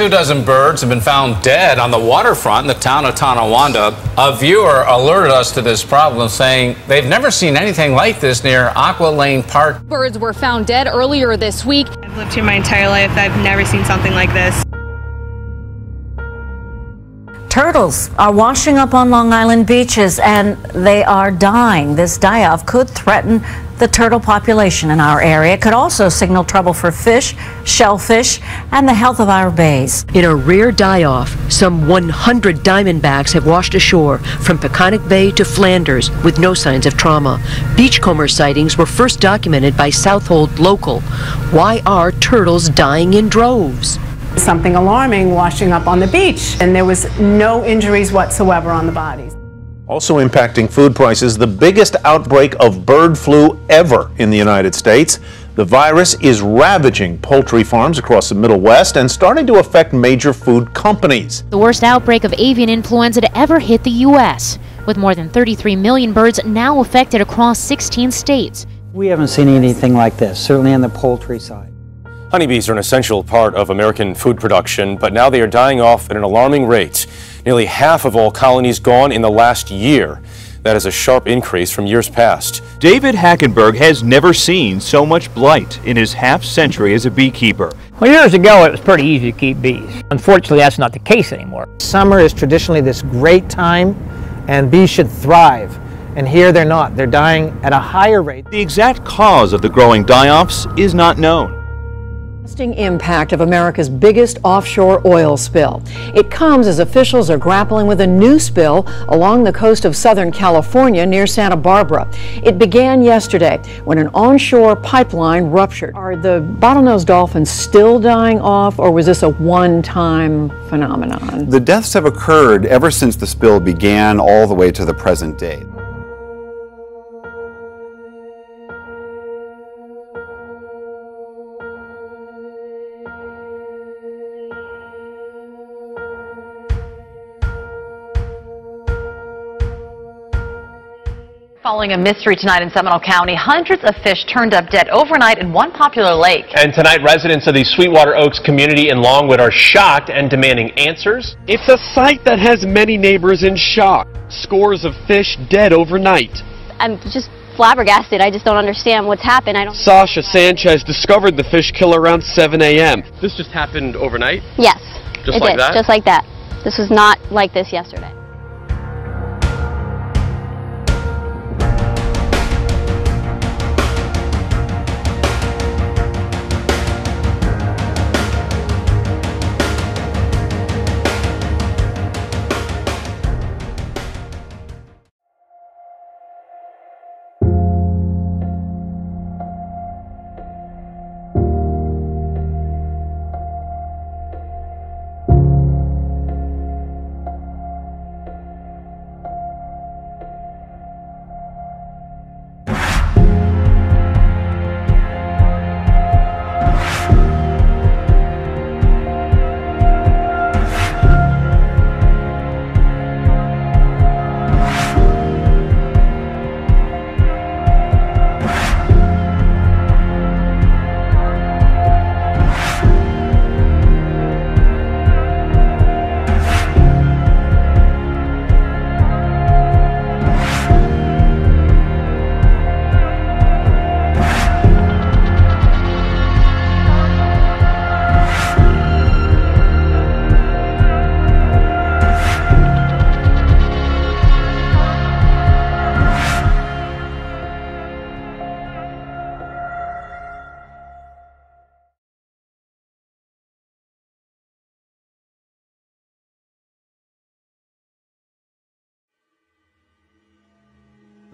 24 birds have been found dead on the waterfront in the town of Tonawanda. A viewer alerted us to this problem, saying they've never seen anything like this near Aqua Lane Park. Birds were found dead earlier this week. I've lived here my entire life. I've never seen something like this. Turtles are washing up on Long Island beaches and they are dying. This die-off could threaten the turtle population in our area. It could also signal trouble for fish, shellfish, and the health of our bays. In a rare die-off, some 100 diamondbacks have washed ashore from Peconic Bay to Flanders with no signs of trauma. Beachcomber sightings were first documented by Southold Local. Why are turtles dying in droves? Something alarming washing up on the beach, and there was no injuries whatsoever on the bodies. Also impacting food prices, the biggest outbreak of bird flu ever in the United States. The virus is ravaging poultry farms across the Middle West and starting to affect major food companies. The worst outbreak of avian influenza to ever hit the U.S., with more than 33 million birds now affected across 16 states. We haven't seen anything like this, certainly on the poultry side. Honeybees are an essential part of American food production, but now they are dying off at an alarming rate. Nearly half of all colonies gone in the last year. That is a sharp increase from years past. David Hackenberg has never seen so much blight in his half-century as a beekeeper. Well, years ago, it was pretty easy to keep bees. Unfortunately, that's not the case anymore. Summer is traditionally this great time, and bees should thrive. And here they're not. They're dying at a higher rate. The exact cause of the growing die-offs is not known. Impact of America's biggest offshore oil spill. It comes as officials are grappling with a new spill along the coast of Southern California near Santa Barbara. It began yesterday when an onshore pipeline ruptured. Are the bottlenose dolphins still dying off, or was this a one-time phenomenon? The deaths have occurred ever since the spill began all the way to the present day. Following a mystery tonight in Seminole County, hundreds of fish turned up dead overnight in one popular lake. And tonight, residents of the Sweetwater Oaks community in Longwood are shocked and demanding answers. It's a sight that has many neighbors in shock. Scores of fish dead overnight. I'm just flabbergasted. I just don't understand what's happened. Sasha Sanchez discovered the fish kill around 7 a.m. This just happened overnight? Yes. Just like that? Just like that. This was not like this yesterday.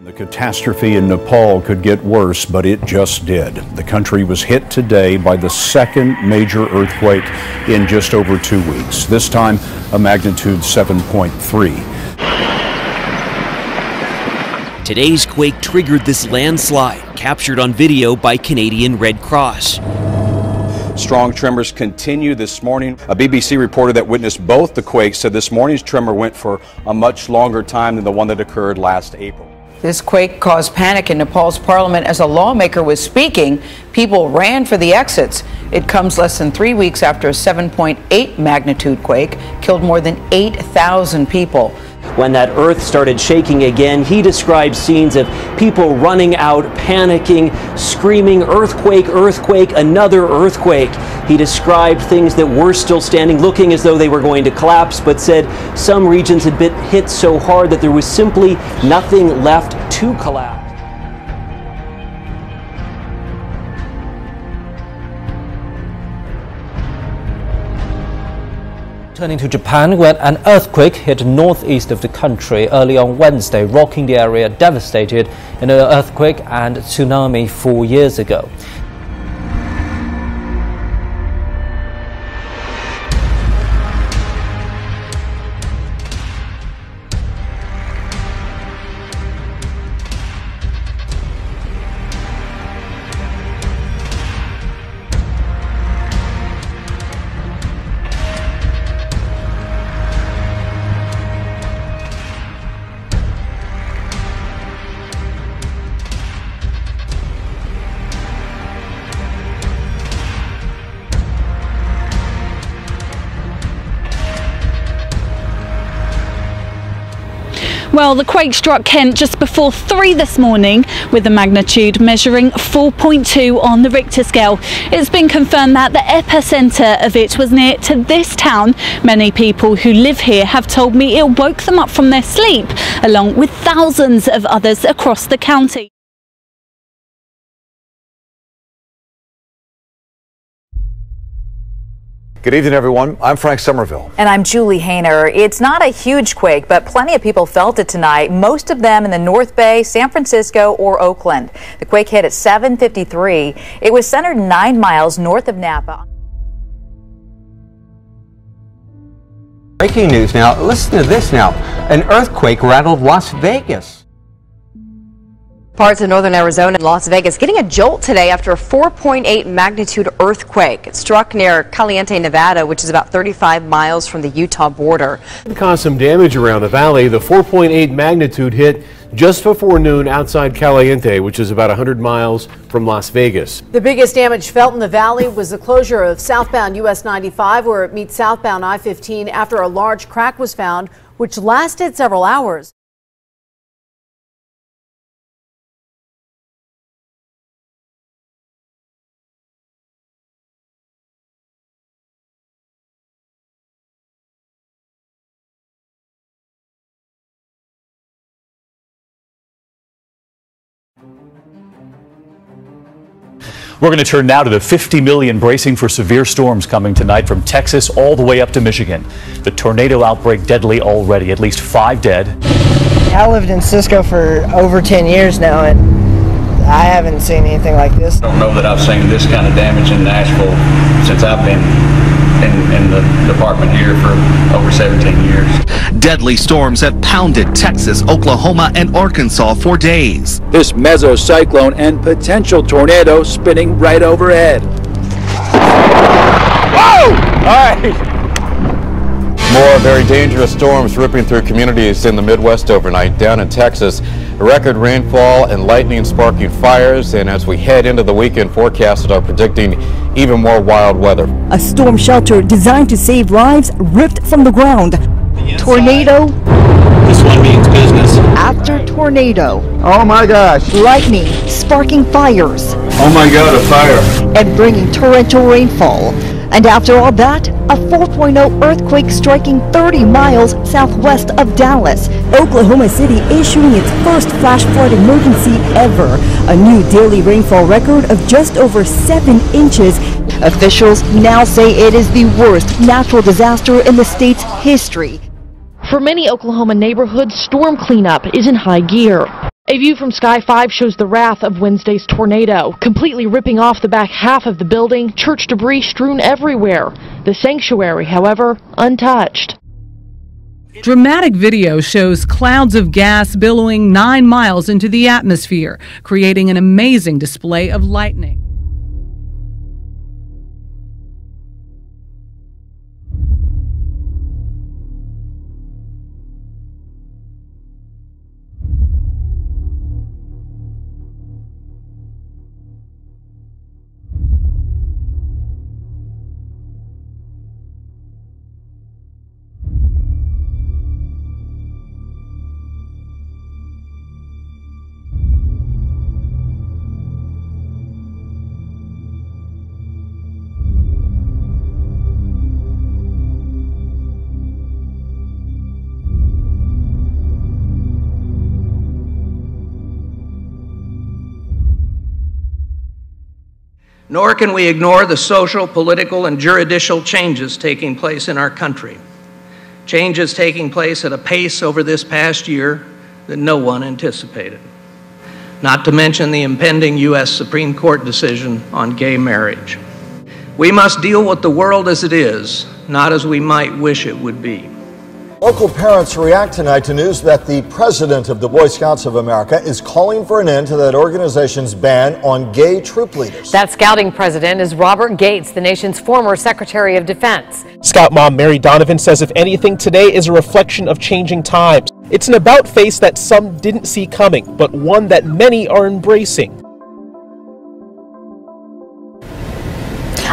The catastrophe in Nepal could get worse, but it just did. The country was hit today by the second major earthquake in just over 2 weeks, this time a magnitude 7.3. Today's quake triggered this landslide, captured on video by Canadian Red Cross. Strong tremors continue this morning. A BBC reporter that witnessed both the quakes said this morning's tremor went for a much longer time than the one that occurred last April. This quake caused panic in Nepal's parliament as a lawmaker was speaking. People ran for the exits. It comes less than 3 weeks after a 7.8 magnitude quake killed more than 8,000 people. When that earth started shaking again, he described scenes of people running out, panicking, screaming, "Earthquake, earthquake, another earthquake." He described things that were still standing, looking as though they were going to collapse, but said some regions had been hit so hard that there was simply nothing left to collapse. Turning to Japan, where an earthquake hit northeast of the country early on Wednesday, rocking the area devastated in an earthquake and tsunami 4 years ago. Well, the quake struck Kent just before 3 this morning, with the magnitude measuring 4.2 on the Richter scale. It's been confirmed that the epicenter of it was near to this town. Many people who live here have told me it woke them up from their sleep, along with thousands of others across the county. Good evening, everyone. I'm Frank Somerville. And I'm Julie Hayner. It's not a huge quake, but plenty of people felt it tonight, most of them in the North Bay, San Francisco, or Oakland. The quake hit at 7:53. It was centered 9 miles north of Napa. Breaking news now. Listen to this now. An earthquake rattled Las Vegas. Parts of northern Arizona and Las Vegas getting a jolt today after a 4.8 magnitude earthquake. It struck near Caliente, Nevada, which is about 35 miles from the Utah border. It caused some damage around the valley. The 4.8 magnitude hit just before noon outside Caliente, which is about 100 miles from Las Vegas. The biggest damage felt in the valley was the closure of southbound US 95, where it meets southbound I-15 after a large crack was found, which lasted several hours. We're going to turn now to the 50 million bracing for severe storms coming tonight from Texas all the way up to Michigan. The tornado outbreak deadly already, at least 5 dead. I lived in Cisco for over 10 years now, and I haven't seen anything like this. I don't know that I've seen this kind of damage in Nashville since I've been in the department here for over 17 years. Deadly storms have pounded Texas, Oklahoma, and Arkansas for days. This mesocyclone and potential tornado spinning right overhead. Whoa! All right. More very dangerous storms ripping through communities in the Midwest overnight. Down in Texas, record rainfall and lightning sparking fires. And as we head into the weekend, forecasters are predicting even more wild weather. A storm shelter designed to save lives ripped from the ground. Tornado. This one means business. After tornado. Oh my gosh. Lightning sparking fires. Oh my God, a fire. And bringing torrential rainfall. And after all that, a 4.0 earthquake striking 30 miles southwest of Dallas. Oklahoma City issuing its first flash flood emergency ever. A new daily rainfall record of just over 7 inches. Officials now say it is the worst natural disaster in the state's history. For many Oklahoma neighborhoods, storm cleanup is in high gear. A view from Sky 5 shows the wrath of Wednesday's tornado, completely ripping off the back half of the building, church debris strewn everywhere. The sanctuary, however, untouched. Dramatic video shows clouds of gas billowing 9 miles into the atmosphere, creating an amazing display of lightning. Nor can we ignore the social, political, and juridical changes taking place in our country. Changes taking place at a pace over this past year that no one anticipated. Not to mention the impending U.S. Supreme Court decision on gay marriage. We must deal with the world as it is, not as we might wish it would be. Local parents react tonight to news that the president of the Boy Scouts of America is calling for an end to that organization's ban on gay troop leaders. That scouting president is Robert Gates, the nation's former Secretary of Defense. Scout mom Mary Donovan says if anything, today is a reflection of changing times. It's an about-face that some didn't see coming, but one that many are embracing.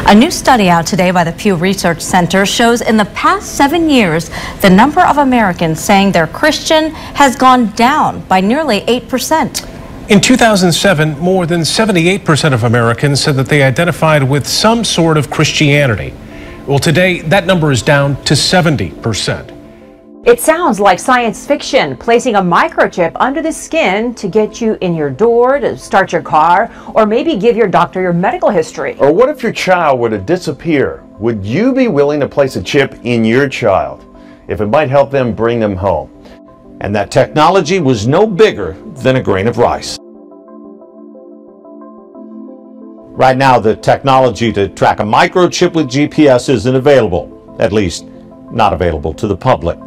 A new study out today by the Pew Research Center shows in the past 7 years, the number of Americans saying they're Christian has gone down by nearly 8%. In 2007, more than 78% of Americans said that they identified with some sort of Christianity. Well, today, that number is down to 70%. It sounds like science fiction, placing a microchip under the skin to get you in your door, to start your car, or maybe give your doctor your medical history. Or what if your child were to disappear? Would you be willing to place a chip in your child if it might help them bring them home? And that technology was no bigger than a grain of rice. Right now, the technology to track a microchip with GPS isn't available, at least not available to the public.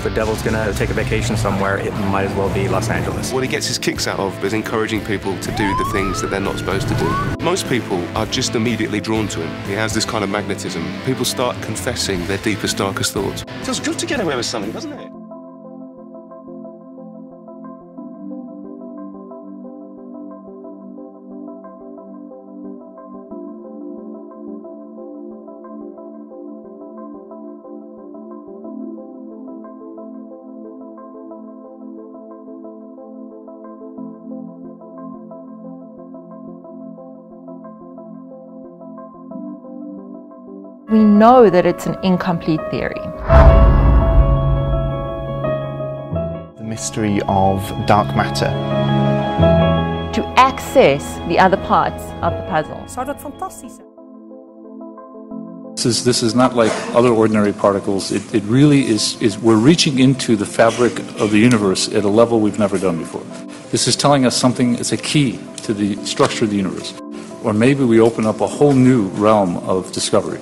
The devil's gonna take a vacation somewhere, it might as well be Los Angeles. What he gets his kicks out of is encouraging people to do the things that they're not supposed to do. Most people are just immediately drawn to him. He has this kind of magnetism. People start confessing their deepest, darkest thoughts. It feels good to get away with something, doesn't it? We know that it's an incomplete theory. The mystery of dark matter. To access the other parts of the puzzle. This is not like other ordinary particles. It really is, we're reaching into the fabric of the universe at a level we've never done before. This is telling us something, it's a key to the structure of the universe. Or maybe we open up a whole new realm of discovery.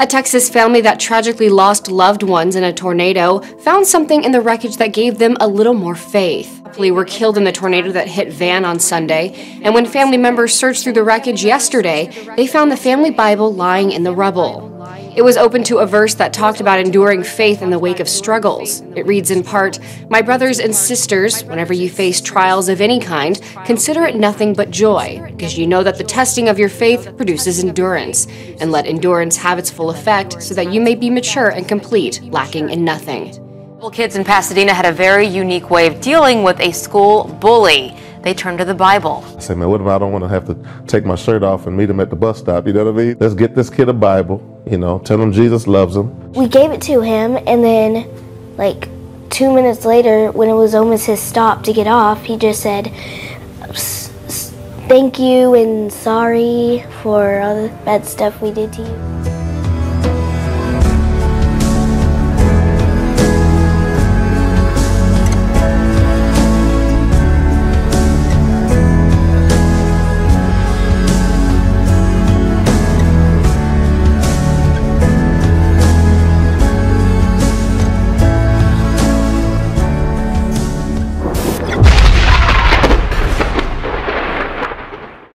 A Texas family that tragically lost loved ones in a tornado found something in the wreckage that gave them a little more faith. They were killed in the tornado that hit Van on Sunday, and when family members searched through the wreckage yesterday, they found the family Bible lying in the rubble. It was open to a verse that talked about enduring faith in the wake of struggles. It reads in part, "My brothers and sisters, whenever you face trials of any kind, consider it nothing but joy, because you know that the testing of your faith produces endurance, and let endurance have its full effect, so that you may be mature and complete, lacking in nothing." Well, kids in Pasadena had a very unique way of dealing with a school bully. They turned to the Bible. I said, man, what if I don't want to have to take my shirt off and meet him at the bus stop? You know what I mean? Let's get this kid a Bible, tell him Jesus loves him. We gave it to him, and then, 2 minutes later, when it was almost his stop to get off, he just said, thank you and sorry for all the bad stuff we did to you.